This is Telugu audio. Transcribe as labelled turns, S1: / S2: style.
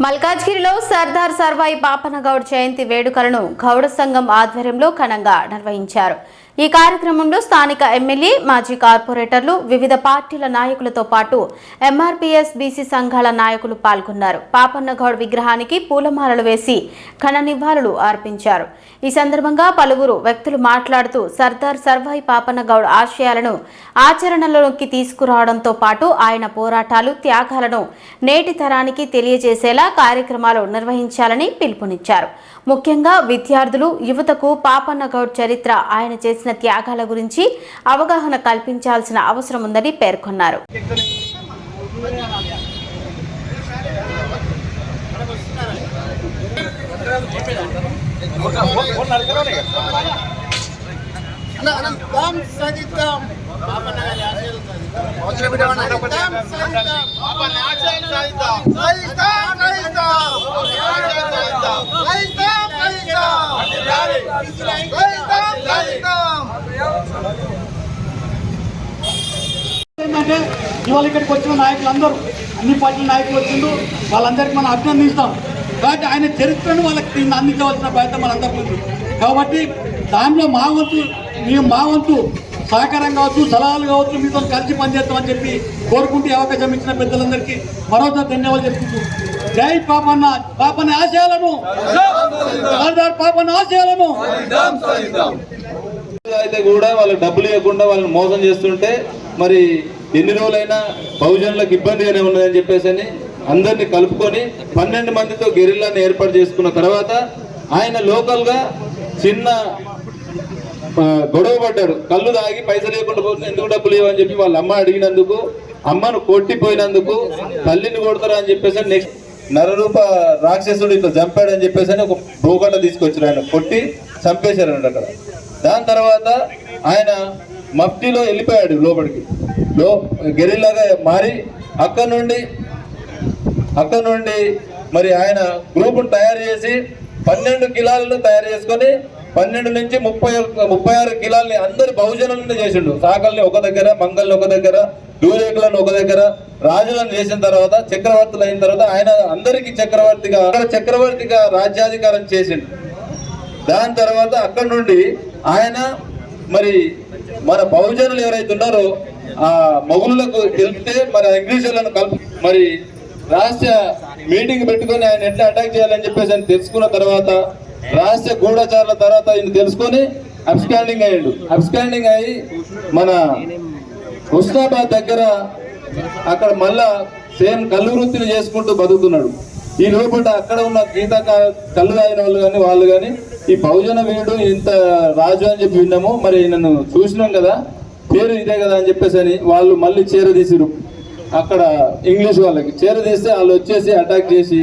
S1: మల్కాజ్గిరిలో సర్దార్ సర్వాయి పాపన్నగౌడ్ జయంతి వేడుకలను గౌడ సంఘం ఆధ్వర్యంలో ఘనంగా నిర్వహించారు. ఈ కార్యక్రమంలో స్థానిక ఎమ్మెల్యే, మాజీ కార్పొరేటర్లు, వివిధ పార్టీల నాయకులతో పాటు ఎంఆర్పీఎస్ బీసీ సంఘాల నాయకులు పాల్గొన్నారు. పాపన్నగౌడ్ విగ్రహానికి పూలమాలలు వేసి ఘన నివాళులు అర్పించారు. ఈ సందర్భంగా పలువురు వ్యక్తులు మాట్లాడుతూ సర్దార్ సర్వాయి పాపన్నగౌడ్ ఆశయాలను ఆచరణలోకి తీసుకురావడంతో పాటు ఆయన పోరాటాలు, త్యాగాలను నేటి తరానికి తెలియజేసేలా కార్యక్రమాలు నిర్వహించాలని పిలుపునిచ్చారు. ముఖ్యంగా విద్యార్థులు, యువతకు పాపన్నగౌడ్ చరిత్ర, ఆయన చేసిన త్యాగాల గురించి అవగాహన కల్పించాల్సిన అవసరం ఉందని పేర్కొన్నారు.
S2: ఏంటంటే ఇవాళ ఇక్కడికి వచ్చిన నాయకులందరూ, అన్ని పార్టీల నాయకులు వచ్చిండు, వాళ్ళందరికీ మనం అభినందిస్తాం. కాబట్టి ఆయన చరిత్రను వాళ్ళకి అందించవలసిన బాధ్యత మనందరికీ ఉంది. కాబట్టి దానిలో మా వంతు సహకారం కావచ్చు, సలహాలు కావచ్చు, మీతో కలిసి పనిచేస్తామని చెప్పి కోరుకుంటూ అవకాశం ఇచ్చిన పెద్దలందరికీ మరోసారి ధన్యవాదాలు చెప్పుకుంటూ, జై పాపన్న ఆశయాలను, పాపన్న ఆశయాలను
S3: అయితే కూడా వాళ్ళకి డబ్బులు ఇవ్వకుండా వాళ్ళని మోసం చేస్తుంటే మరి ఎన్ని రోజులైనా బహుజనులకు ఇబ్బందిగానే ఉన్నదని చెప్పేసి అందరినీ కలుపుకొని 12 మందితో గెరిల్లాని ఏర్పాటు చేసుకున్న తర్వాత ఆయన లోకల్గా చిన్న గొడవ పడ్డాడు. కళ్ళు తాగి పైసలు లేకుండా పోతే ఎందుకు డబ్బులు ఇవ్వని చెప్పి వాళ్ళ అమ్మ అడిగినందుకు, అమ్మను కొట్టిపోయినందుకు తల్లిని కొడతారా అని చెప్పేసి నెక్స్ట్ నరరూప రాక్షసుడు ఇట్లా చంపాడని చెప్పేసి ఒక భూగండ తీసుకొచ్చారు. ఆయన కొట్టి చంపేశారంట అక్కడ. దాని తర్వాత ఆయన మఫ్టీలో వెళ్ళిపోయాడు లోపలికి, గెరిల్లాగా మారి అక్కడ నుండి మరి ఆయన గ్రూపును తయారు చేసి 12 కిలాలను తయారు చేసుకొని 12 నుంచి 36 కిలాలని అందరి బహుజనులను చేసిండు. సాకల్ని ఒక దగ్గర, మంగల్ని ఒక దగ్గర, దూరేకులను ఒక దగ్గర, రాజులను చేసిన తర్వాత చక్రవర్తులు అయిన తర్వాత ఆయన అందరికీ చక్రవర్తిగా రాజ్యాధికారం చేసిండు. దాని తర్వాత అక్కడ నుండి ఆయన మరి మన బహుజనులు ఎవరైతే ఉన్నారో ఆ మొగుళ్ళకు తెలిపితే మరి ఇంగ్లీషులను మరి రాష్ట్ర మీటింగ్ పెట్టుకొని ఆయన ఎట్లా అటాక్ చేయాలని చెప్పేసి ఆయన తెలుసుకున్న తర్వాత రాష్ట్ర గూఢచారుల తర్వాత ఈయన తెలుసుకొని అబ్స్కాండింగ్ అయ్యాడు. అబ్స్కాండింగ్ అయ్యి మన హుస్నాబాద్ దగ్గర అక్కడ మళ్ళా సేమ్ కళ్ళు వృత్తిని చేసుకుంటూ బతుకుతున్నాడు. ఈ లోపల అక్కడ ఉన్న కళ్ళు తాగిన వాళ్ళు కానీ వాళ్ళు కానీ ఈ బహుజన వీడు ఇంత రాజు అని చెప్పి విన్నాము, మరి నన్ను చూసినాం కదా, పేరు ఇదే కదా అని చెప్పేసి వాళ్ళు మళ్ళీ చేరదీసిరు. అక్కడ ఇంగ్లీష్ వాళ్ళకి చేరదీస్తే వాళ్ళు వచ్చేసి అటాక్ చేసి